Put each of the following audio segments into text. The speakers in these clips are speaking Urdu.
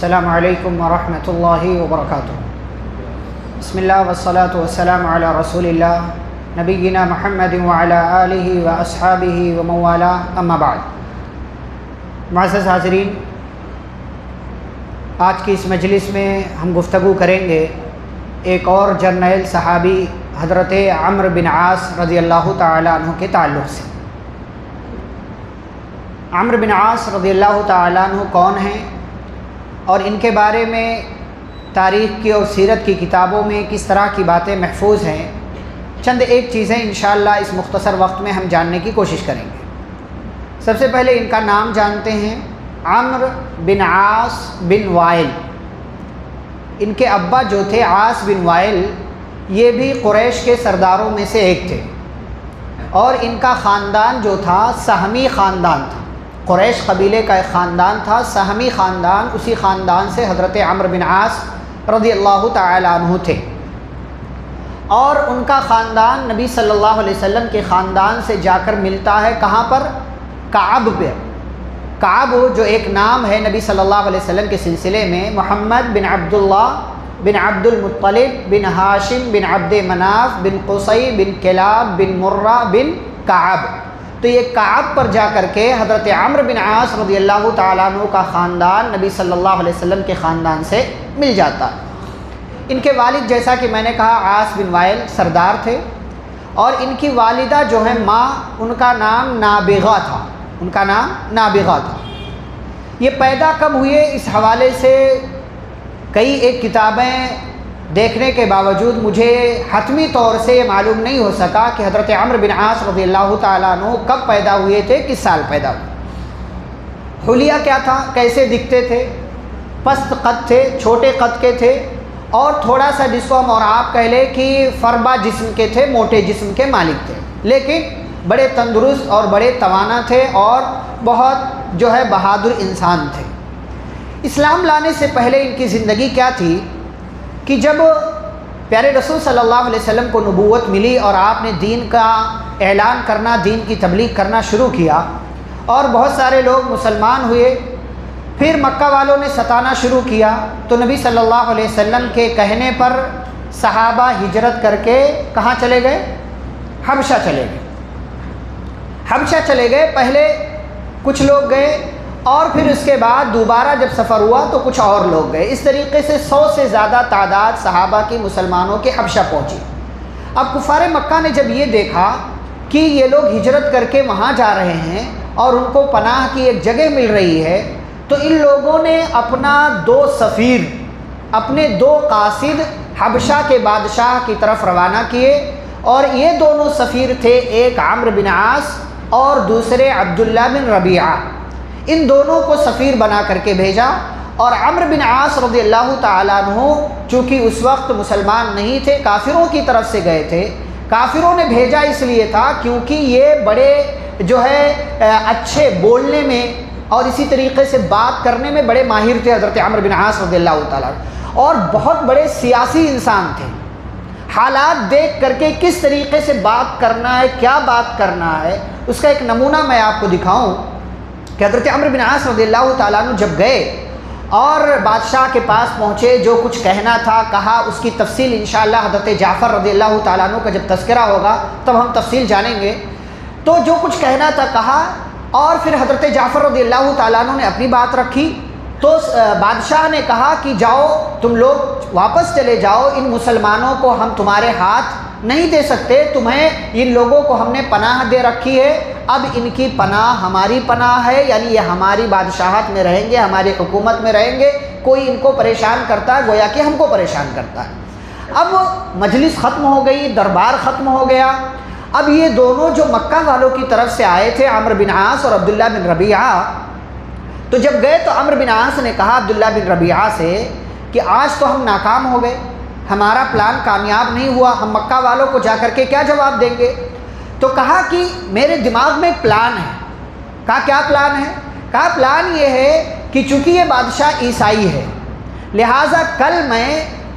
السلام علیکم ورحمۃ اللہ وبرکاتہ۔ بسم اللہ والصلاة والسلام علی رسول اللہ نبینا محمد وعلی آلہ واصحابہ ومن والاه اما بعد۔ معزز حاضرین، آج کی اس مجلس میں ہم گفتگو کریں گے ایک اور جرنیل صحابی حضرت عمرو بن عاص رضی اللہ تعالی عنہ کے تعلق سے۔ عمرو بن عاص رضی اللہ تعالی عنہ کون ہیں اور ان کے بارے میں تاریخ کی اور سیرت کی کتابوں میں کس طرح کی باتیں محفوظ ہیں، چند ایک چیزیں انشاءاللہ اس مختصر وقت میں ہم جاننے کی کوشش کریں گے۔ سب سے پہلے ان کا نام جانتے ہیں، عمرو بن عاص بن وائل۔ ان کے ابا جو تھے عاص بن وائل، یہ بھی قریش کے سرداروں میں سے ایک تھے، اور ان کا خاندان جو تھا سہمی خاندان تھا۔ قریش قبیلے کا ایک خاندان تھا، سہمی خاندان، اسی خاندان سے حضرت عمرو بن عاص رضی اللہ تعالی عنہ تھے، اور ان کا خاندان نبی صلی اللہ علیہ وسلم کے خاندان سے جا کر ملتا ہے کہاں پر؟ کعب پہ۔ کعب جو ایک نام ہے نبی صلی اللہ علیہ وسلم کے سلسلے میں، محمد بن عبداللہ بن عبد المطلب بن ہاشم بن عبد مناف بن قصی بن کلاب بن مرہ بن کعب، تو یہ کعب پر جا کر کے حضرت عمرو بن عاص رضی اللہ تعالیٰ عنہ کا خاندان نبی صلی اللہ علیہ وسلم کے خاندان سے مل جاتا ہے۔ ان کے والد، جیسا کہ میں نے کہا، عاص بن وائل سردار تھے، اور ان کی والدہ جو ہے ماں، ان کا نام نابغہ تھا، ان کا نام نابغہ تھا۔ یہ پیدا کب ہوئے، اس حوالے سے کئی ایک کتابیں دیکھنے کے باوجود مجھے حتمی طور سے یہ معلوم نہیں ہو سکا کہ حضرت عمرو بن عاص رضی اللہ تعالیٰ عنہ کب پیدا ہوئے تھے، کس سال پیدا ہوئے، حلیہ کیا تھا، کیسے دکھتے تھے، پست قد تھے، چھوٹے قد کے تھے، اور تھوڑا سا جس کو ہم اور آپ کہہ لیں کہ فربا جسم کے تھے، موٹے جسم کے مالک تھے، لیکن بڑے تندرست اور بڑے توانا تھے، اور بہت جو ہے بہادر انسان تھے۔ اسلام لانے سے پہلے ان کی زندگی کیا تھی کہ جب پیارے رسول صلی اللہ علیہ وسلم کو نبوت ملی اور آپ نے دین کا اعلان کرنا، دین کی تبلیغ کرنا شروع کیا، اور بہت سارے لوگ مسلمان ہوئے، پھر مکہ والوں نے ستانا شروع کیا، تو نبی صلی اللہ علیہ وسلم کے کہنے پر صحابہ ہجرت کر کے کہاں چلے گئے؟ حبشہ چلے گئے۔ حبشہ چلے گئے، پہلے کچھ لوگ گئے، اور پھر اس کے بعد دوبارہ جب سفر ہوا تو کچھ اور لوگ گئے۔ اس طریقے سے 100 سے زیادہ تعداد صحابہ کی مسلمانوں کے حبشہ پہنچی۔ اب کفار مکہ نے جب یہ دیکھا کہ یہ لوگ ہجرت کر کے وہاں جا رہے ہیں اور ان کو پناہ کی ایک جگہ مل رہی ہے، تو ان لوگوں نے اپنا 2 سفیر، اپنے 2 قاصد حبشہ کے بادشاہ کی طرف روانہ کیے، اور یہ دونوں سفیر تھے، ایک عمرو بن عاص اور دوسرے عبداللہ بن ربیعہ۔ ان دونوں کو سفیر بنا کر کے بھیجا، اور عمرو بن عاص رضی اللہ تعالیٰ عنہ چونکہ اس وقت مسلمان نہیں تھے، کافروں کی طرف سے گئے تھے۔ کافروں نے بھیجا اس لیے تھا کیونکہ یہ بڑے جو ہے اچھے بولنے میں اور اسی طریقے سے بات کرنے میں بڑے ماہر تھے حضرت عمرو بن عاص رضی اللہ تعالیٰ عنہ، اور بہت بڑے سیاسی انسان تھے۔ حالات دیکھ کر کے کس طریقے سے بات کرنا ہے، کیا بات کرنا ہے، اس کا ایک نمونہ میں آپ کو دکھاؤں کہ حضرت عمرو بن عاص رضی اللہ تعالیٰ عنہ جب گئے اور بادشاہ کے پاس پہنچے، جو کچھ کہنا تھا کہا، اس کی تفصیل انشاءاللہ حضرت جعفر رضی اللہ تعالیٰ عنہ کا جب تذکرہ ہوگا تب ہم تفصیل جانیں گے۔ تو جو کچھ کہنا تھا کہا، اور پھر حضرت جعفر رضی اللہ تعالیٰ عنہ نے اپنی بات رکھی، تو بادشاہ نے کہا کہ جاؤ تم لوگ واپس چلے جاؤ، ان مسلمانوں کو ہم تمہارے ہاتھ نہیں دے سکتے، تمہیں ان لوگوں کو ہم نے پناہ دے رکھی ہے، اب ان کی پناہ ہماری پناہ ہے، یعنی یہ ہماری بادشاہت میں رہیں گے، ہماری حکومت میں رہیں گے، کوئی ان کو پریشان کرتا ہے گویا کہ ہم کو پریشان کرتا ہے۔ اب مجلس ختم ہو گئی، دربار ختم ہو گیا۔ اب یہ دونوں جو مکہ والوں کی طرف سے آئے تھے، عمرو بن عاص اور عبداللہ بن ربیعہ، تو جب گئے تو عمرو بن عاص نے کہا عبداللہ بن ربیعہ سے کہ آج تو ہم ناکام ہو گئے، ہمارا پلان کامیاب نہیں ہوا، ہم مکہ والوں کو جا کر کے کیا جواب دیں گے؟ تو کہا کہ میرے دماغ میں پلان ہے۔ کہا کیا پلان ہے؟ کہا پلان یہ ہے کہ چونکہ یہ بادشاہ عیسائی ہے، لہٰذا کل میں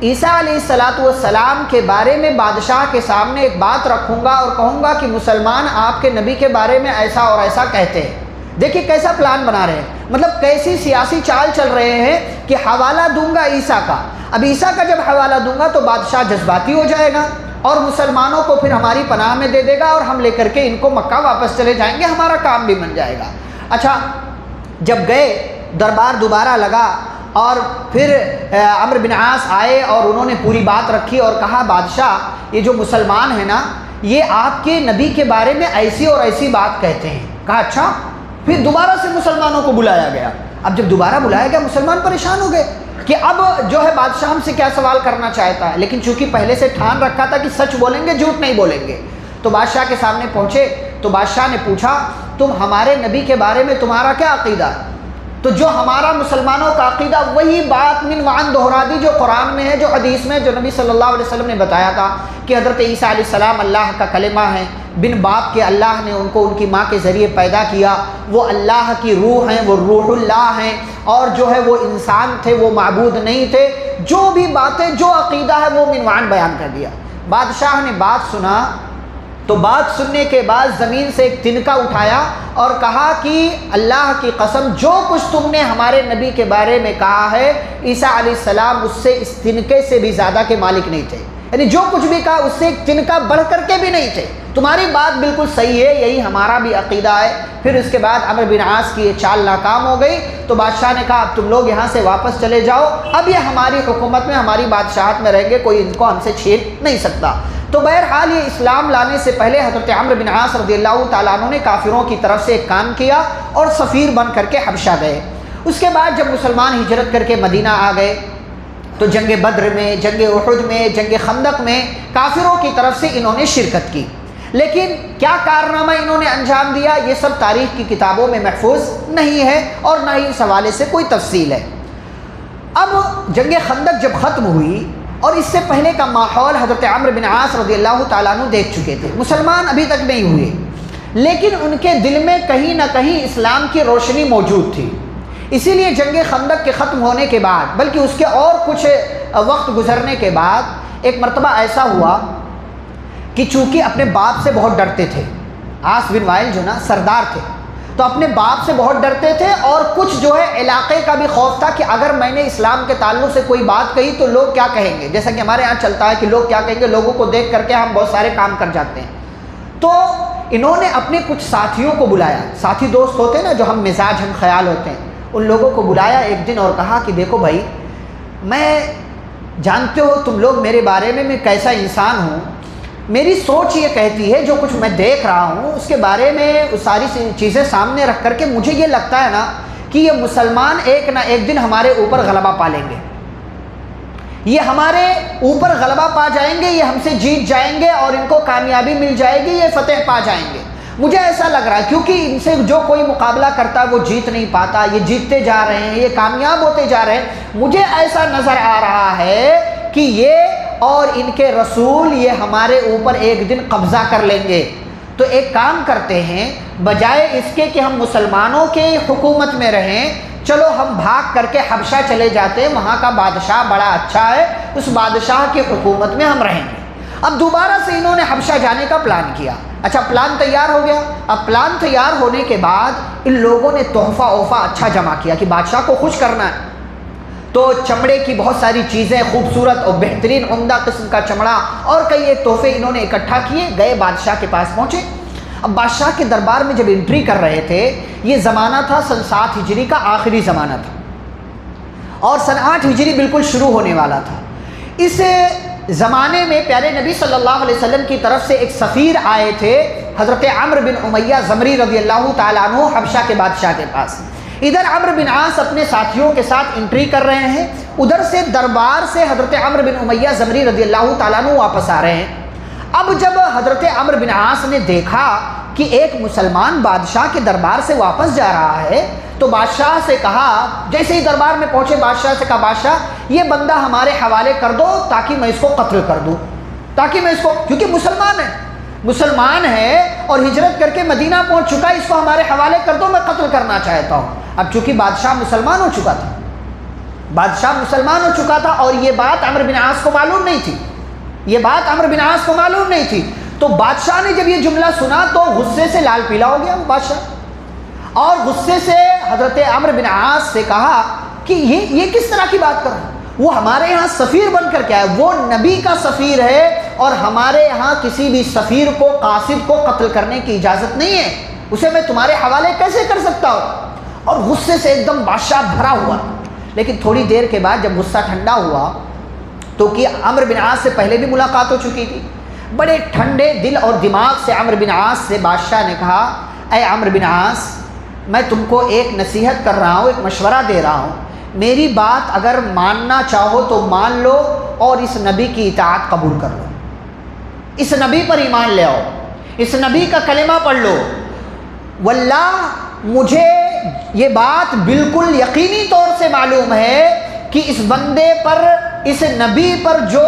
عیسیٰ علیہ السلام کے بارے میں بادشاہ کے سامنے ایک بات رکھوں گا اور کہوں گا کہ مسلمان آپ کے نبی کے بارے میں ایسا اور ایسا کہتے ہیں، دیکھیے کیسا پلان بنا رہے ہیں، مطلب کیسی سیاسی چال چل رہے ہیں کہ حوالہ دوں گا عیسیٰ کا، اب عیسیٰ کا جب حوالہ دوں گا تو بادشاہ جذباتی ہو جائے گا اور مسلمانوں کو پھر ہماری پناہ میں دے دے گا اور ہم لے کر کے ان کو مکہ واپس چلے جائیں گے، ہمارا کام بھی بن جائے گا۔ اچھا جب گئے دربار دوبارہ لگا اور پھر عمرو بن عاص آئے اور انہوں نے پوری بات رکھی اور کہا بادشاہ یہ جو مسلمان ہیں نا یہ آپ کے نبی کے بارے میں ایسی اور ایسی بات کہتے ہیں۔ کہا اچھا، پھر دوبارہ سے مسلمانوں کو بلایا گیا۔ اب جب دوبارہ بلایا گیا مسلمان پریشان ہو گئے کہ اب جو ہے بادشاہ ہم سے کیا سوال کرنا چاہتا ہے، لیکن چونکہ پہلے سے ٹھان رکھا تھا کہ سچ بولیں گے جھوٹ نہیں بولیں گے، تو بادشاہ کے سامنے پہنچے تو بادشاہ نے پوچھا تم ہمارے نبی کے بارے میں تمہارا کیا عقیدہ ہے؟ تو جو ہمارا مسلمانوں کا عقیدہ وہی بات من وعن دہرا دی جو قرآن میں ہے، جو حدیث میں، جو نبی صلی اللہ علیہ وسلم نے بتایا تھا کہ حضرت عیسیٰ علیہ السلام اللہ کا کلمہ ہے، بن باپ کے اللہ نے ان کو ان کی ماں کے ذریعے پیدا کیا، وہ اللہ کی روح ہیں، وہ روح اللہ ہیں، اور جو ہے وہ انسان تھے، وہ معبود نہیں تھے، جو بھی باتیں جو عقیدہ ہے وہ من وعن بیان کر دیا۔ بادشاہ نے بات سنا تو بات سننے کے بعد زمین سے ایک تنکا اٹھایا اور کہا کہ اللہ کی قسم جو کچھ تم نے ہمارے نبی کے بارے میں کہا ہے عیسیٰ علیہ السلام اس سے اس تنکے سے بھی زیادہ کے مالک نہیں تھے، یعنی جو کچھ بھی کہا اس سے ایک تنکا بڑھ کر کے بھی نہیں تھے، تمہاری بات بالکل صحیح ہے، یہی ہمارا بھی عقیدہ ہے۔ پھر اس کے بعد عمرو بن عاص کی یہ چال ناکام ہو گئی تو بادشاہ نے کہا اب تم لوگ یہاں سے واپس چلے جاؤ، اب یہ ہماری حکومت میں ہماری بادشاہت میں رہیں گے، کوئی ان کو ہم سے چھین نہیں سکتا۔ تو بہرحال یہ اسلام لانے سے پہلے حضرت عمرو بن عاص رضی اللہ تعالیٰ عنہ نے کافروں کی طرف سے ایک کام کیا اور سفیر بن کر کے حبشہ گئے۔ اس کے بعد جب مسلمان ہجرت کر کے مدینہ آ گئے تو جنگ بدر میں، جنگ احد میں، جنگ خندق میں کافروں کی طرف سے انہوں نے شرکت کی، لیکن کیا کارنامہ انہوں نے انجام دیا یہ سب تاریخ کی کتابوں میں محفوظ نہیں ہے اور نہ ہی اس حوالے سے کوئی تفصیل ہے۔ اب جنگ خندق جب ختم ہوئی اور اس سے پہلے کا ماحول حضرت عمرو بن عاص رضی اللہ تعالیٰ عنہ دیکھ چکے تھے، مسلمان ابھی تک نہیں ہوئے لیکن ان کے دل میں کہیں نہ کہیں اسلام کی روشنی موجود تھی، اسی لیے جنگ خندق کے ختم ہونے کے بعد بلکہ اس کے اور کچھ وقت گزرنے کے بعد ایک مرتبہ ایسا ہوا کہ چونکہ اپنے باپ سے بہت ڈرتے تھے، عاص بن وائل جو نا سردار تھے تو اپنے باپ سے بہت ڈرتے تھے اور کچھ جو ہے علاقے کا بھی خوف تھا کہ اگر میں نے اسلام کے تعلق سے کوئی بات کہی تو لوگ کیا کہیں گے، جیسا کہ ہمارے یہاں چلتا ہے کہ لوگ کیا کہیں گے، لوگوں کو دیکھ کر کے ہم بہت سارے کام کر جاتے ہیں۔ تو انہوں نے اپنے کچھ ساتھیوں کو بلایا، ساتھی دوست ہوتے ہیں نا جو ہم مزاج ہم خیال ہوتے ہیں، ان لوگوں کو بلایا ایک دن اور کہا کہ دیکھو بھائی میں جانتے ہو تم لوگ میرے بارے میں کیسا انسان ہوں، میری سوچ یہ کہتی ہے جو کچھ میں دیکھ رہا ہوں اس کے بارے میں ساری چیزیں سامنے رکھ کر کے مجھے یہ لگتا ہے نا کہ یہ مسلمان ایک نہ ایک دن ہمارے اوپر غلبہ پا لیں گے، یہ ہمارے اوپر غلبہ پا جائیں گے، یہ ہم سے جیت جائیں گے اور ان کو کامیابی مل جائے گی، یہ فتح پا جائیں گے۔ مجھے ایسا لگ رہا ہے کیونکہ ان سے جو کوئی مقابلہ کرتا ہے وہ جیت نہیں پاتا، یہ جیتتے جا رہے ہیں، یہ کامیاب ہوتے جا رہے ہیں، مجھے ایسا نظر آ رہا ہے کہ یہ اور ان کے رسول یہ ہمارے اوپر ایک دن قبضہ کر لیں گے۔ تو ایک کام کرتے ہیں، بجائے اس کے کہ ہم مسلمانوں کے حکومت میں رہیں، چلو ہم بھاگ کر کے حبشہ چلے جاتے ہیں، وہاں کا بادشاہ بڑا اچھا ہے، اس بادشاہ کی حکومت میں ہم رہیں گے۔ اب دوبارہ سے انہوں نے حبشہ جانے کا پلان کیا۔ اچھا پلان تیار ہو گیا، اب پلان تیار ہونے کے بعد ان لوگوں نے تحفہ اچھا جمع کیا کہ بادشاہ کو خوش کرنا ہے، تو چمڑے کی بہت ساری چیزیں، خوبصورت اور بہترین عمدہ قسم کا چمڑا اور کئی ایک تحفے انہوں نے اکٹھا کیے، گئے بادشاہ کے پاس پہنچے۔ اب بادشاہ کے دربار میں جب انٹری کر رہے تھے، یہ زمانہ تھا سن 7 ہجری کا آخری زمانہ تھا اور سن 8 ہجری بالکل شروع ہونے والا تھا۔ اس زمانے میں پیارے نبی صلی اللہ علیہ وسلم کی طرف سے ایک سفیر آئے تھے، حضرت عمرو بن امیہ زمری رضی اللہ تعالیٰ عنہ حبشہ کے بادشاہ کے پاس۔ ادھر عمرو بن عاص اپنے ساتھیوں کے ساتھ انٹری کر رہے ہیں، ادھر سے دربار سے حضرت عمرو بن امیہ زمری رضی اللہ تعالیٰ عنہ واپس آ رہے ہیں۔ اب جب حضرت عمرو بن عاص نے دیکھا کہ ایک مسلمان بادشاہ کے دربار سے واپس جا رہا ہے تو بادشاہ سے کہا، جیسے ہی دربار میں پہنچے بادشاہ سے کہا بادشاہ یہ بندہ ہمارے حوالے کر دو تاکہ میں اس کو قتل کر دوں، تاکہ میں اس کو، کیونکہ مسلمان ہے اور ہجرت کر کے مدینہ پہنچ چکا ہے، اس کو ہمارے حوالے کر دو، میں قتل کرنا چاہتا ہوں۔ اب چونکہ بادشاہ مسلمان ہو چکا تھا اور یہ بات عمرو بن عاص کو معلوم نہیں تھی، تو بادشاہ نے جب یہ جملہ سنا تو غصے سے لال پیلا ہو گیا بادشاہ۔ اور غصے سے حضرت عمرو بن عاص سے کہا کہ یہ کس طرح کی بات کر رہا ہے؟ وہ ہمارے یہاں سفیر بن کر کیا ہے؟ وہ نبی کا سفیر ہے، اور ہمارے یہاں کسی بھی سفیر کو، قاصد کو قتل کرنے کی اجازت نہیں ہے، اسے میں تمہارے حوالے کیسے کر سکتا ہوں؟ اور غصے سے ایک دم بادشاہ بھرا ہوا۔ لیکن تھوڑی دیر کے بعد جب غصہ ٹھنڈا ہوا تو کہ عمرو بن عاص سے پہلے بھی ملاقات ہو چکی تھی، بڑے ٹھنڈے دل اور دماغ سے عمرو بن عاص سے بادشاہ نے کہا، اے عمرو بن عاص، میں تم کو ایک نصیحت کر رہا ہوں، ایک مشورہ دے رہا ہوں، میری بات اگر ماننا چاہو تو مان لو، اور اس نبی کی اطاعت قبول کر لو، اس نبی پر ایمان لے آؤ، اس نبی کا کلمہ پڑھ لو۔ واللہ مجھے یہ بات بالکل یقینی طور سے معلوم ہے کہ اس بندے پر، اس نبی پر جو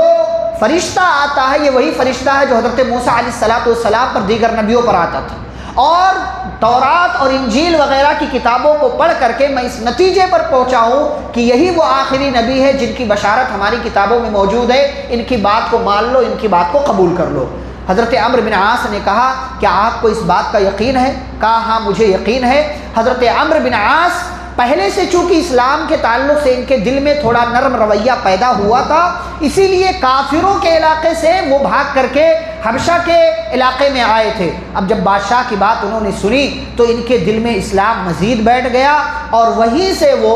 فرشتہ آتا ہے، یہ وہی فرشتہ ہے جو حضرت موسیٰ علیہ السلام پر، دیگر نبیوں پر آتا تھا، اور تورات اور انجیل وغیرہ کی کتابوں کو پڑھ کر کے میں اس نتیجے پر پہنچا ہوں کہ یہی وہ آخری نبی ہے جن کی بشارت ہماری کتابوں میں موجود ہے، ان کی بات کو مان لو، ان کی بات کو قبول کر لو۔ حضرت عمرو بن عاص نے کہا، کیا آپ کو اس بات کا یقین ہے؟ کہا ہاں مجھے یقین ہے۔ حضرت عمرو بن عاص پہلے سے چونکہ اسلام کے تعلق سے ان کے دل میں تھوڑا نرم رویہ پیدا ہوا تھا، اسی لیے کافروں کے علاقے سے وہ بھاگ کر کے حبشہ کے علاقے میں آئے تھے۔ اب جب بادشاہ کی بات انہوں نے سنی تو ان کے دل میں اسلام مزید بیٹھ گیا، اور وہیں سے وہ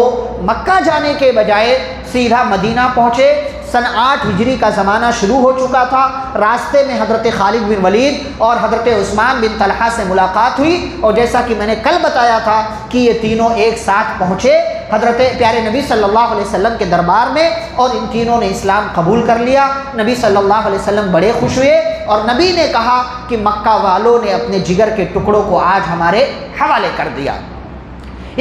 مکہ جانے کے بجائے سیدھا مدینہ پہنچے۔ سن 8 ہجری کا زمانہ شروع ہو چکا تھا۔ راستے میں حضرت خالد بن ولید اور حضرت عثمان بن طلحہ سے ملاقات ہوئی، اور جیسا کہ میں نے کل بتایا تھا کہ یہ تینوں ایک ساتھ پہنچے حضرت پیارے نبی صلی اللہ علیہ وسلم کے دربار میں، اور ان تینوں نے اسلام قبول کر لیا۔ نبی صلی اللہ علیہ وسلم بڑے خوش ہوئے، اور نبی نے کہا کہ مکہ والوں نے اپنے جگر کے ٹکڑوں کو آج ہمارے حوالے کر دیا۔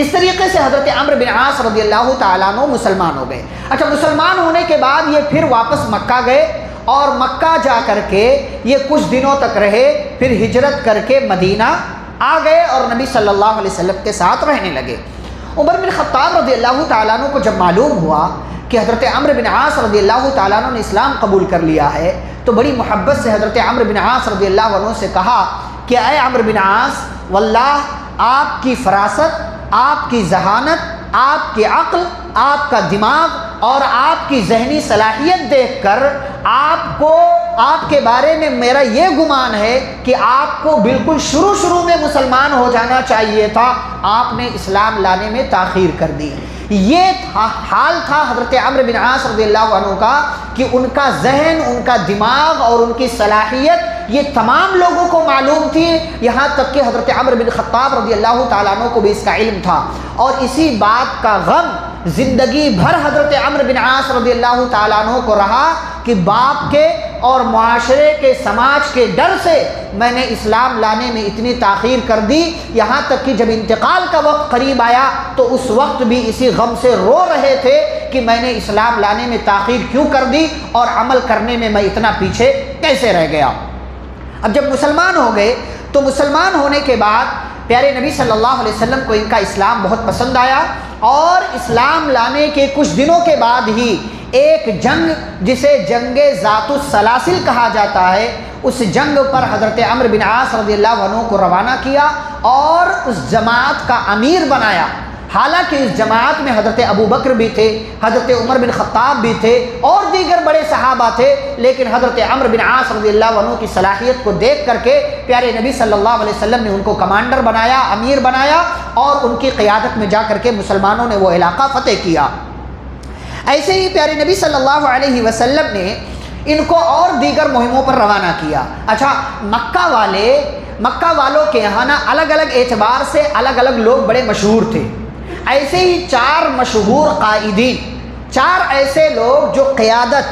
اس طریقے سے حضرت عمرو بن عاص رضی اللہ تعالیٰ عنہ مسلمان ہو گئے۔ اچھا، مسلمان ہونے کے بعد یہ پھر واپس مکہ گئے، اور مکہ جا کر کے یہ کچھ دنوں تک رہے، پھر ہجرت کر کے مدینہ آ گئے اور نبی صلی اللہ علیہ وسلم کے ساتھ رہنے لگے۔ عمر بن خطاب رضی اللہ تعالیٰ عنہ کو جب معلوم ہوا کہ حضرت عمرو بن عاص رضی اللہ تعالیٰ عنہ نے اسلام قبول کر لیا ہے، تو بڑی محبت سے حضرت عمرو بن عاص رضی اللہ عنہ سے کہا کہ اے عمرو بن عاص، واللہ آپ کی فراست، آپ کی ذہانت، آپ کی عقل، آپ کا دماغ اور آپ کی ذہنی صلاحیت دیکھ کر آپ کے بارے میں میرا یہ گمان ہے کہ آپ کو بالکل شروع میں مسلمان ہو جانا چاہیے تھا، آپ نے اسلام لانے میں تاخیر کر دی۔ یہ حال تھا حضرت عمرو بن عاص رضی اللہ عنہ کا کہ ان کا ذہن، ان کا دماغ اور ان کی صلاحیت یہ تمام لوگوں کو معلوم تھی، یہاں تک کہ حضرت عمرو بن خطاب رضی اللہ تعالیٰ عنہ کو بھی اس کا علم تھا، اور اسی بات کا غم زندگی بھر حضرت عمرو بن عاص رضی اللہ تعالیٰ عنہ کو رہا کہ باپ کے اور معاشرے کے، سماج کے ڈر سے میں نے اسلام لانے میں اتنی تاخیر کر دی، یہاں تک کہ جب انتقال کا وقت قریب آیا تو اس وقت بھی اسی غم سے رو رہے تھے کہ میں نے اسلام لانے میں تاخیر کیوں کر دی، اور عمل کرنے میں میں اتنا پیچھے کیسے رہ گیا۔ اب جب مسلمان ہو گئے تو مسلمان ہونے کے بعد پیارے نبی صلی اللہ علیہ وسلم کو ان کا اسلام بہت پسند آیا، اور اسلام لانے کے کچھ دنوں کے بعد ہی ایک جنگ جسے جنگ ذات السلاسل کہا جاتا ہے، اس جنگ پر حضرت عمرو بن عاص رضی اللہ عنہ کو روانہ کیا اور اس جماعت کا امیر بنایا۔ حالانکہ اس جماعت میں حضرت ابو بکر بھی تھے، حضرت عمر بن خطاب بھی تھے اور دیگر بڑے صحابہ تھے، لیکن حضرت عمرو بن عاص رضی اللہ عنہ کی صلاحیت کو دیکھ کر کے پیارے نبی صلی اللہ علیہ وسلم نے ان کو کمانڈر بنایا، امیر بنایا، اور ان کی قیادت میں جا کر کے مسلمانوں نے وہ علاقہ فتح کیا۔ ایسے ہی پیارے نبی صلی اللہ علیہ وسلم نے ان کو اور دیگر مہموں پر روانہ کیا۔ اچھا، مکہ والوں کے یہاں نا الگ الگ اعتبار سے الگ الگ لوگ بڑے مشہور تھے۔ ایسے ہی 4 مشہور قائدین، 4 ایسے لوگ جو قیادت،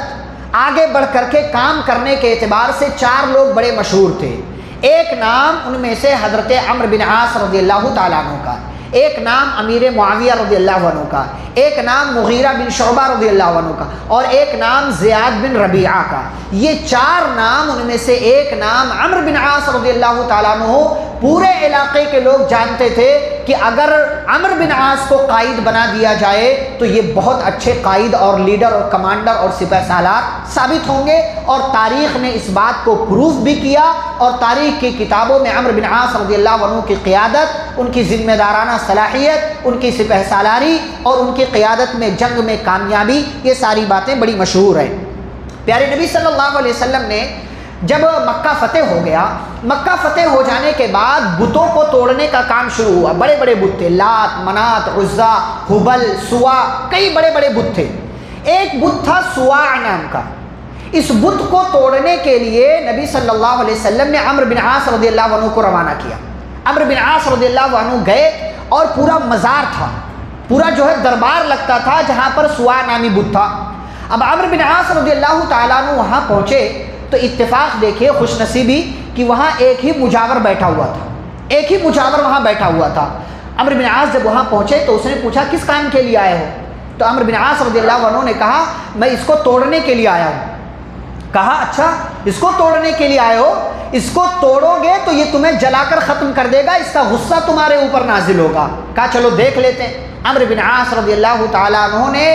آگے بڑھ کر کے کام کرنے کے اعتبار سے 4 لوگ بڑے مشہور تھے۔ ایک نام ان میں سے حضرت عمرو بن عاص رضی اللہ تعالیٰ عنہ کا، ایک نام امیر معاویہ رضی اللہ عنہ کا، ایک نام مغیرہ بن شعبہ رضی اللہ عنہ کا، اور ایک نام زیاد بن ربیعہ کا۔ یہ 4 نام، ان میں سے ایک نام عمرو بن عاص رضی اللہ تعالیٰ عنہ، پورے علاقے کے لوگ جانتے تھے کہ اگر عمرو بن عاص کو قائد بنا دیا جائے تو یہ بہت اچھے قائد اور لیڈر اور کمانڈر اور سپہ سالار ثابت ہوں گے، اور تاریخ نے اس بات کو پروف بھی کیا، اور تاریخ کی کتابوں میں عمرو بن عاص رضی اللہ عنہ کی قیادت، ان کی ذمہ دارانہ صلاحیت، ان کی سپہ سالاری اور ان کی قیادت میں جنگ میں کامیابی، یہ ساری باتیں بڑی مشہور ہیں۔ پیارے نبی صلی اللہ علیہ وسلم نے جب مکہ فتح ہو گیا، مکہ فتح ہو جانے کے بعد بتوں کو توڑنے کا کام شروع ہوا۔ بڑے بڑے بت تھے، لات، منات، عزا، ہبل، سوا، کئی بڑے بڑے بت تھے۔ ایک بت تھا سواع نام کا۔ اس بت کو توڑنے کے لیے نبی صلی اللہ علیہ وسلم نے عمرو بن عاص رضی اللہ عنہ کو روانہ کیا۔ عمرو بن عاص رضی اللہ عنہ گئے، اور پورا مزار تھا، پورا جو ہے دربار لگتا تھا جہاں پر سواع نامی بت تھا۔ اب عمرو بن عاص رضی اللہ تعالیٰ عنہ وہاں پہنچے تو اتفاق دیکھیے، خوش نصیبی، کہ وہاں ایک ہی مجاور بیٹھا ہوا تھا، ایک ہی مجاور وہاں بیٹھا ہوا تھا۔ عمرو بن عاص جب وہاں پہنچے تو اس نے پوچھا کس کام کے لیے آئے ہو؟ تو عمرو بن عاص رضی اللہ عنہ نے کہا میں اس کو توڑنے کے لیے آیا ہوں۔ کہا اچھا اس کو توڑنے کے لیے آئے ہو، اس کو توڑو گے تو یہ تمہیں جلا کر ختم کر دے گا، اس کا غصہ تمہارے اوپر نازل ہوگا۔ کہا چلو دیکھ لیتے ہیں۔ عمرو بن عاص رضی اللہ تعالیٰ عنہ نے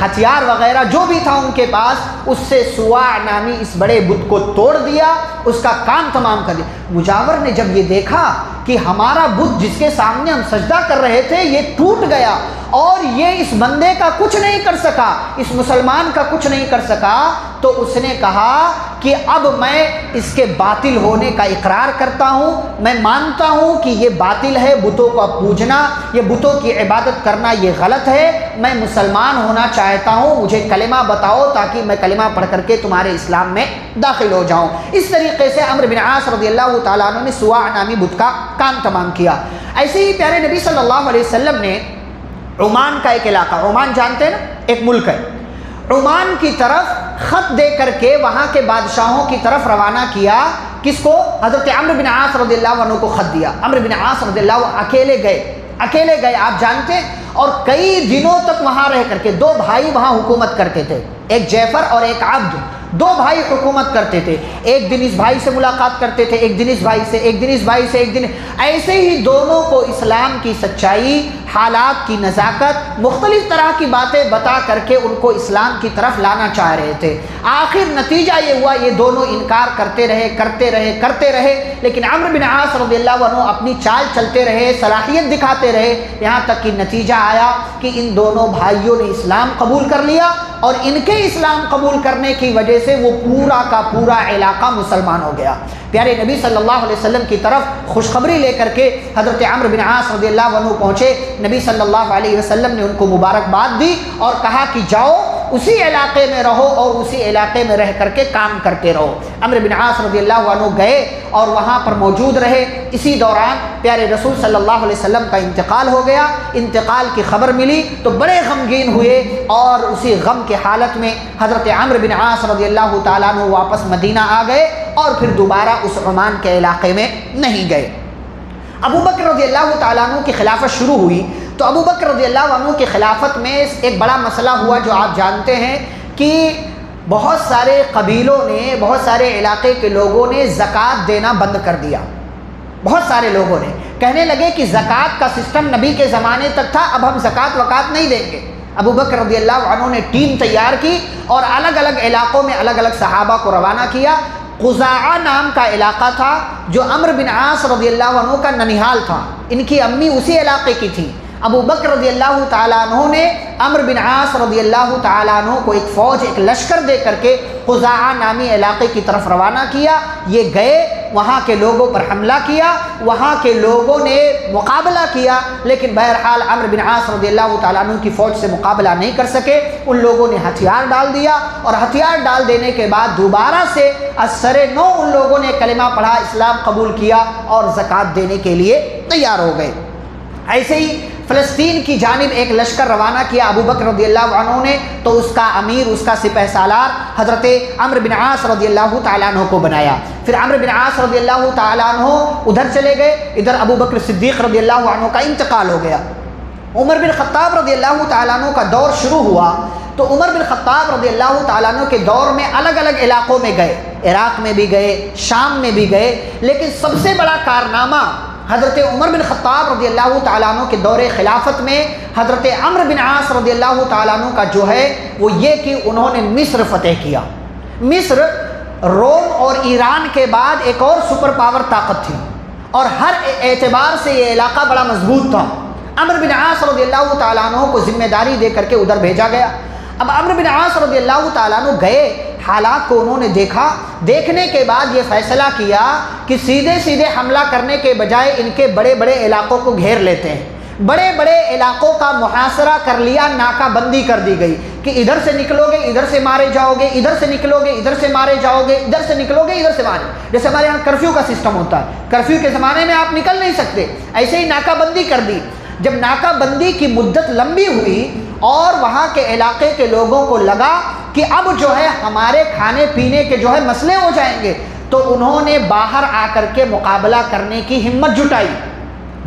ہتھیار وغیرہ جو بھی تھا ان کے پاس، اس سے سواع نامی اس بڑے بت کو توڑ دیا، اس کا کام تمام کر دیا۔ مجاور نے جب یہ دیکھا کہ ہمارا بت جس کے سامنے ہم سجدہ کر رہے تھے یہ ٹوٹ گیا، اور یہ اس بندے کا کچھ نہیں کر سکا، اس مسلمان کا کچھ نہیں کر سکا، تو اس نے کہا کہ اب میں اس کے باطل ہونے کا اقرار کرتا ہوں، میں مانتا ہوں کہ یہ باطل ہے، بتوں کا پوجنا، یہ بتوں کی عبادت کرنا یہ غلط ہے، میں مسلمان ہونا چاہتا ہوں، مجھے کلمہ بتاؤ تاکہ میں کلمہ پڑھ کر کے تمہارے اسلام میں داخل ہو جاؤں۔ اس طریقے سے عمرو بن عاص رضی اللہ تعالیٰ عنہ نے سواع نامی بت کا کام تمام کیا۔ ایسے ہی پیارے نبی صلی اللہ علیہ وسلم نے عمان کا ایک علاقہ، عمان جانتے ہیں نا، ایک ملک ہے، عمان کی طرف خط دے کر کے وہاں کے بادشاہوں کی طرف روانہ کیا۔ کس کو؟ حضرت عمرو بن عاص رضی اللہ عنہ کو خط دیا۔ عمرو بن عاص رضی اللہ عنہ اکیلے گئے آپ جانتے ہیں، اور کئی دنوں تک وہاں رہ کر کے، 2 بھائی وہاں حکومت کرتے تھے، ایک جعفر اور ایک عبد، 2 بھائی حکومت کرتے تھے، ایک دن اس بھائی سے ملاقات کرتے تھے، ایک دن اس بھائی سے، ایک دن اس بھائی سے، ایک دن ایسے ہی دونوں کو اسلام کی سچائی، حالات کی نزاکت، مختلف طرح کی باتیں بتا کر کے ان کو اسلام کی طرف لانا چاہ رہے تھے۔ آخر نتیجہ یہ ہوا یہ دونوں انکار کرتے رہے، لیکن عمرو بن عاص رضی اللہ عنہ اپنی چال چلتے رہے، صلاحیت دکھاتے رہے، یہاں تک کہ نتیجہ آیا کہ ان دونوں بھائیوں نے اسلام قبول کر لیا، اور ان کے اسلام قبول کرنے کی وجہ سے وہ پورا کا پورا علاقہ مسلمان ہو گیا۔ پیارے نبی صلی اللہ علیہ وسلم کی طرف خوشخبری لے کر کے حضرت عمرو بن عاص رضی اللہ عنہ پہنچے۔ نبی صلی اللہ علیہ وسلم نے ان کو مبارکباد دی اور کہا کہ جاؤ اسی علاقے میں رہو اور اسی علاقے میں رہ کر کے کام کرتے رہو۔ عمرو بن عاص رضی اللہ عنہ گئے اور وہاں پر موجود رہے۔ اسی دوران پیارے رسول صلی اللہ علیہ وسلم کا انتقال ہو گیا۔ انتقال کی خبر ملی تو بڑے غمگین ہوئے، اور اسی غم کے حالت میں حضرت عمرو بن عاص رضی اللہ تعالیٰ عنہ واپس مدینہ آ گئے، اور پھر دوبارہ اس عمان کے علاقے میں نہیں گئے۔ ابو بکر رضی اللہ تعالیٰ عنہ کی خلافت شروع ہوئی، تو ابو بکر رضی اللہ عنہ کی خلافت میں ایک بڑا مسئلہ ہوا جو آپ جانتے ہیں کہ بہت سارے قبیلوں نے، بہت سارے علاقے کے لوگوں نے زکوٰۃ دینا بند کر دیا۔ بہت سارے لوگوں نے کہنے لگے کہ زکوٰۃ کا سسٹم نبی کے زمانے تک تھا، اب ہم زکوٰۃ وکات نہیں دیں گے۔ ابو بکر رضی اللہ عنہ نے ٹیم تیار کی اور الگ الگ علاقوں میں الگ الگ صحابہ کو روانہ کیا۔ قزاعہ نام کا علاقہ تھا جو عمرو بن عاص رضی اللہ عنہ کا ننیحال تھا، ان کی امی اسی علاقے کی تھی۔ ابو بکر رضی اللہ تعالیٰ عنہ نے عمرو بن عاص رضی اللہ تعالیٰ عنہ کو ایک فوج، ایک لشکر دے کر کے قزاعہ نامی علاقے کی طرف روانہ کیا۔ یہ گئے، وہاں کے لوگوں پر حملہ کیا، وہاں کے لوگوں نے مقابلہ کیا، لیکن بہرحال عمرو بن عاص رضی اللہ تعالیٰ عنہ کی فوج سے مقابلہ نہیں کر سکے۔ ان لوگوں نے ہتھیار ڈال دیا، اور ہتھیار ڈال دینے کے بعد دوبارہ سے اثر نو ان لوگوں نے کلمہ پڑھا، اسلام قبول کیا اور زکوٰۃ دینے کے لیے تیار ہو گئے۔ ایسے ہی فلسطین کی جانب ایک لشکر روانہ کیا ابو بکر رضی اللہ عنہ نے، تو اس کا امیر، اس کا سپہ سالار حضرت عمرو بن عاص رضی اللہ تعالیٰ عنہ کو بنایا۔ پھر عمرو بن عاص رضی اللہ تعالیٰ عنہ ادھر چلے گئے، ادھر ابو بکر صدیق رضی اللہ عنہ کا انتقال ہو گیا۔ عمر بن خطاب رضی اللہ تعالیٰ عنہ کا دور شروع ہوا تو عمر بن خطاب رضی اللہ تعالیٰ عنہ کے دور میں الگ الگ علاقوں میں گئے، عراق میں بھی گئے، شام میں بھی گئے، لیکن سب سے بڑا کارنامہ حضرت عمر بن خطاب رضی اللہ تعالیٰ عنہ کے دور خلافت میں حضرت عمرو بن عاص رضی اللہ تعالیٰ عنہ کا جو ہے وہ یہ کہ انہوں نے مصر فتح کیا۔ مصر روم اور ایران کے بعد ایک اور سپر پاور طاقت تھی اور ہر اعتبار سے یہ علاقہ بڑا مضبوط تھا۔ عمرو بن عاص رضی اللہ تعالیٰ عنہ کو ذمہ داری دے کر کے ادھر بھیجا گیا۔ اب عمرو بن عاص رضی اللہ تعالیٰ عنہ گئے، حالات کو انہوں نے دیکھا، دیکھنے کے بعد یہ فیصلہ کیا کہ سیدھے سیدھے حملہ کرنے کے بجائے ان کے بڑے بڑے علاقوں کو گھیر لیتے ہیں۔ بڑے بڑے علاقوں کا محاصرہ کر لیا، ناکہ بندی کر دی گئی کہ ادھر سے نکلو گے ادھر سے مارے جاؤ گے، ادھر سے نکلو گے ادھر سے مارے جاؤ گے، ادھر سے نکلو گے ادھر سے مارے، جیسے ہمارے یہاں کرفیو کا سسٹم ہوتا ہے، کرفیو کے زمانے میں آپ نکل نہیں سکتے، ایسے ہی ناکہ بندی کر دی۔ جب ناکہ بندی کی مدت لمبی ہوئی اور وہاں کے علاقے کے لوگوں کو لگا کہ اب جو ہے ہمارے کھانے پینے کے جو ہے مسئلے ہو جائیں گے، تو انہوں نے باہر آ کر کے مقابلہ کرنے کی ہمت جٹائی،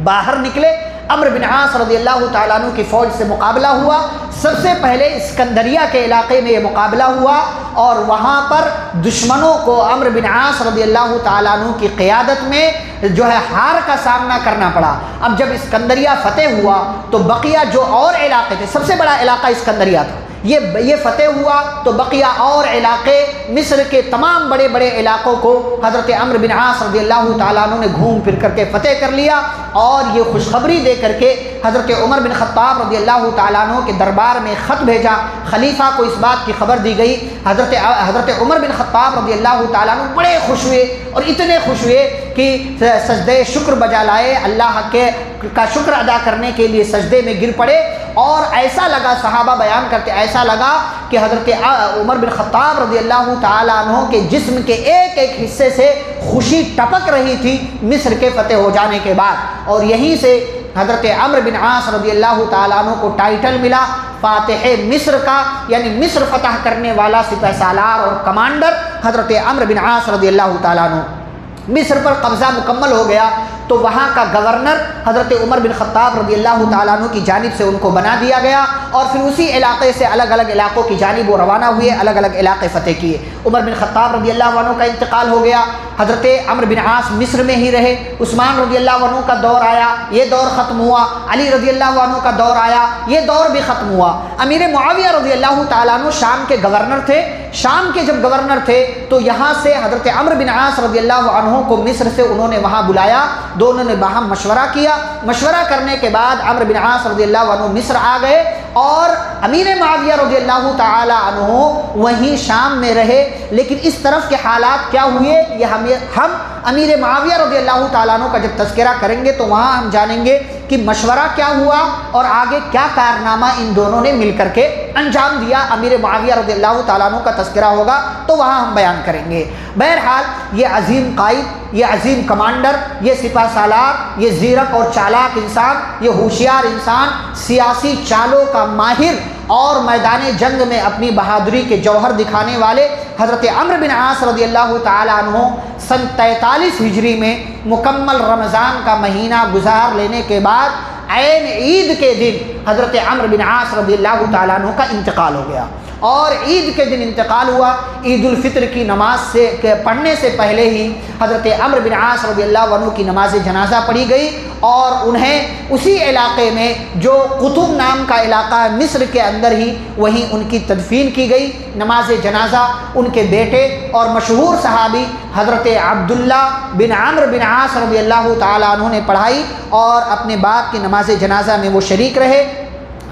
باہر نکلے، عمرو بن عاص رضی اللہ تعالیٰ عنہ کی فوج سے مقابلہ ہوا۔ سب سے پہلے اسکندریہ کے علاقے میں یہ مقابلہ ہوا اور وہاں پر دشمنوں کو عمرو بن عاص رضی اللہ تعالیٰ عنہ کی قیادت میں جو ہے ہار کا سامنا کرنا پڑا۔ اب جب اسکندریہ فتح ہوا تو بقیہ جو اور علاقے تھے، سب سے بڑا علاقہ اسکندریہ تھا، یہ فتح ہوا تو بقیہ اور علاقے مصر کے تمام بڑے بڑے علاقوں کو حضرت عمرو بن عاص رضی اللہ تعالیٰ عنہ نے گھوم پھر کر کے فتح کر لیا اور یہ خوشخبری دے کر کے حضرت عمر بن خطاب رضی اللہ تعالیٰ عنہ کے دربار میں خط بھیجا۔ خلیفہ کو اس بات کی خبر دی گئی۔ حضرت عمر بن خطاب رضی اللہ تعالیٰ عنہ بڑے خوش ہوئے اور اتنے خوش ہوئے کہ سجدے شکر بجا لائے، اللہ کا شکر ادا کرنے کے لیے سجدے میں گر پڑے، اور ایسا لگا، صحابہ بیان کرتے ایسا لگا کہ حضرت عمر بن خطاب رضی اللہ تعالیٰ عنہ کے جسم کے ایک ایک حصے سے خوشی ٹپک رہی تھی مصر کے فتح ہو جانے کے بعد، اور یہیں سے حضرت عمرو بن عاص رضی اللہ تعالیٰ عنہ کو ٹائٹل ملا فاتح مصر کا، یعنی مصر فتح کرنے والا سپہ سالار اور کمانڈر حضرت عمرو بن عاص رضی اللہ تعالیٰ عنہ۔ مصر پر قبضہ مکمل ہو گیا تو وہاں کا گورنر حضرت عمر بن خطاب رضی اللہ تعالیٰ عنہ کی جانب سے ان کو بنا دیا گیا، اور پھر اسی علاقے سے الگ الگ علاقوں کی جانب وہ روانہ ہوئے، الگ الگ علاقے فتح کیے۔ عمر بن خطاب رضی اللہ عنہ کا انتقال ہو گیا، حضرت عمرو بن عاص مصر میں ہی رہے، عثمان رضی اللہ عنہ کا دور آیا، یہ دور ختم ہوا، علی رضی اللہ عنہ کا دور آیا، یہ دور بھی ختم ہوا۔ امیر معاویہ رضی اللہ تعالیٰ عنہ شام کے گورنر تھے، شام کے جب گورنر تھے تو یہاں سے حضرت عمرو بن عاص رضی اللہ عنہ کو مصر سے انہوں نے وہاں بلایا، دونوں نے باہم مشورہ کیا، مشورہ کرنے کے بعد عمرو بن عاص رضی اللہ عنہ مصر آ گئے اور امیر معاویہ رضی اللہ تعالی عنہ وہیں شام میں رہے۔ لیکن اس طرف کے حالات کیا ہوئے یہ ہم امیر معاویہ رضی اللہ تعالیٰ عنہ کا جب تذکرہ کریں گے تو وہاں ہم جانیں گے کہ مشورہ کیا ہوا اور آگے کیا کارنامہ ان دونوں نے مل کر کے انجام دیا۔ امیر معاویہ رضی اللہ تعالیٰ عنہ کا تذکرہ ہوگا تو وہاں ہم بیان کریں گے۔ بہرحال یہ عظیم قائد، یہ عظیم کمانڈر، یہ سپہ سالار، یہ زیرک اور چالاک انسان، یہ ہوشیار انسان، سیاسی چالوں کا ماہر اور میدان جنگ میں اپنی بہادری کے جوہر دکھانے والے حضرت عمرو بن عاص رضی اللہ تعالی عنہ سن 43 ہجری میں مکمل رمضان کا مہینہ گزار لینے کے بعد عین عید کے دن حضرت عمرو بن عاص رضی اللہ تعالیٰ عنہ کا انتقال ہو گیا، اور عید کے دن انتقال ہوا۔ عید الفطر کی نماز سے پڑھنے سے پہلے ہی حضرت عمرو بن عاص رضی اللہ عنہ کی نماز جنازہ پڑھی گئی، اور انہیں اسی علاقے میں جو قطب نام کا علاقہ ہے مصر کے اندر ہی وہیں ان کی تدفین کی گئی۔ نماز جنازہ ان کے بیٹے اور مشہور صحابی حضرت عبداللہ بن عمرو بن عاص رضی اللہ تعالیٰ عنہ نے پڑھائی اور اپنے باپ کی نماز جنازہ میں وہ شریک رہے۔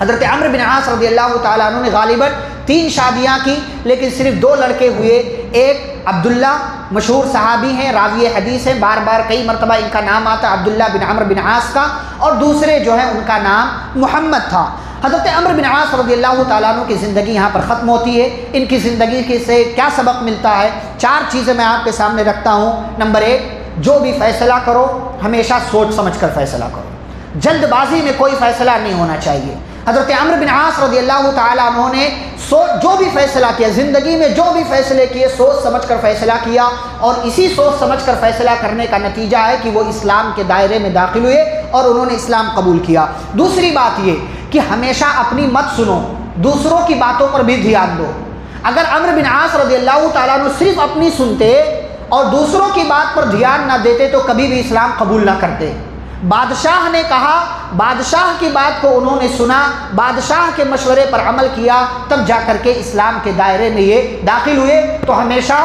حضرت عمرو بن عاص رضی اللہ تعالیٰ عنہ نے غالباً 3 شادیاں کی، لیکن صرف 2 لڑکے ہوئے۔ ایک عبداللہ مشہور صحابی ہیں، راوی حدیث ہیں، بار بار کئی مرتبہ ان کا نام آتا ہے عبداللہ بن عمرو بن عاص کا، اور دوسرے جو ہے ان کا نام محمد تھا۔ حضرت عمرو بن عاص رضی اللہ تعالیٰ عنہ کی زندگی یہاں پر ختم ہوتی ہے۔ ان کی زندگی سے کیا سبق ملتا ہے؟ 4 چیزیں میں آپ کے سامنے رکھتا ہوں۔ نمبر 1، جو بھی فیصلہ کرو ہمیشہ سوچ سمجھ کر فیصلہ کرو، جلد بازی میں کوئی فیصلہ نہیں ہونا چاہیے۔ حضرت عمرو بن عاص رضی اللہ تعالیٰ عنہ نے جو بھی فیصلہ کیا، زندگی میں جو بھی فیصلے کیے سوچ سمجھ کر فیصلہ کیا، اور اسی سوچ سمجھ کر فیصلہ کرنے کا نتیجہ ہے کہ وہ اسلام کے دائرے میں داخل ہوئے اور انہوں نے اسلام قبول کیا۔ دوسری بات یہ کہ ہمیشہ اپنی مت سنو، دوسروں کی باتوں پر بھی دھیان دو۔ اگر عمرو بن عاص رضی اللہ تعالیٰ عنہ صرف اپنی سنتے اور دوسروں کی بات پر دھیان نہ دیتے تو کبھی بھی اسلام قبول نہ کرتے۔ بادشاہ نے کہا، بادشاہ کی بات کو انہوں نے سنا، بادشاہ کے مشورے پر عمل کیا، تب جا کر کے اسلام کے دائرے میں یہ داخل ہوئے۔ تو ہمیشہ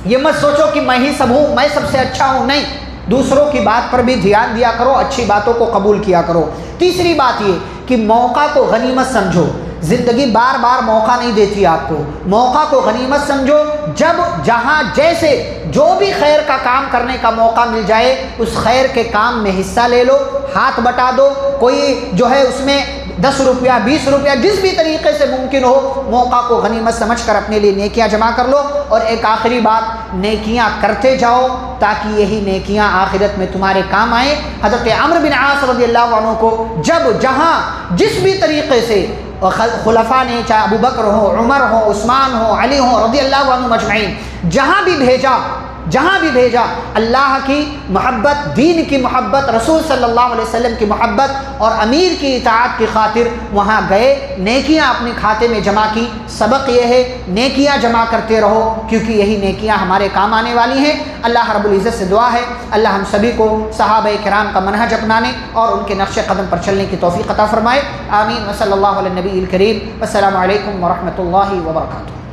یہ مت سوچو کہ میں ہی سب ہوں، میں سب سے اچھا ہوں، نہیں، دوسروں کی بات پر بھی دھیان دیا کرو، اچھی باتوں کو قبول کیا کرو۔ تیسری بات یہ کہ موقع کو غنیمت سمجھو، زندگی بار بار موقع نہیں دیتی آپ کو، موقع کو غنیمت سمجھو، جب جہاں جیسے جو بھی خیر کا کام کرنے کا موقع مل جائے اس خیر کے کام میں حصہ لے لو، ہاتھ بٹا دو، کوئی جو ہے اس میں 10 روپیہ 20 روپیہ جس بھی طریقے سے ممکن ہو موقع کو غنیمت سمجھ کر اپنے لیے نیکیاں جمع کر لو۔ اور ایک آخری بات، نیکیاں کرتے جاؤ تاکہ یہی نیکیاں آخرت میں تمہارے کام آئیں۔ حضرت عمرو بن عاص رضی اللہ عنہ کو جب جہاں جس بھی طریقے سے خلفاء نے، چاہے ابو بکر ہو، عمر ہو، عثمان ہو، علی ہو رضی اللہ عنہ مجمعین، جہاں بھی بھیجا اللہ کی محبت، دین کی محبت، رسول صلی اللہ علیہ وسلم کی محبت اور امیر کی اطاعت کی خاطر وہاں گئے، نیکیاں اپنے کھاتے میں جمع کی۔ سبق یہ ہے نیکیاں جمع کرتے رہو کیونکہ یہی نیکیاں ہمارے کام آنے والی ہیں۔ اللہ رب العزت سے دعا ہے اللہ ہم سبھی کو صحابہ کرام کا منہج اپنانے اور ان کے نقش قدم پر چلنے کی توفیق عطا فرمائے۔ آمین۔ وصلی اللہ علی النبی الکریم۔ السلام علیکم ورحمۃ اللہ وبرکاتہ۔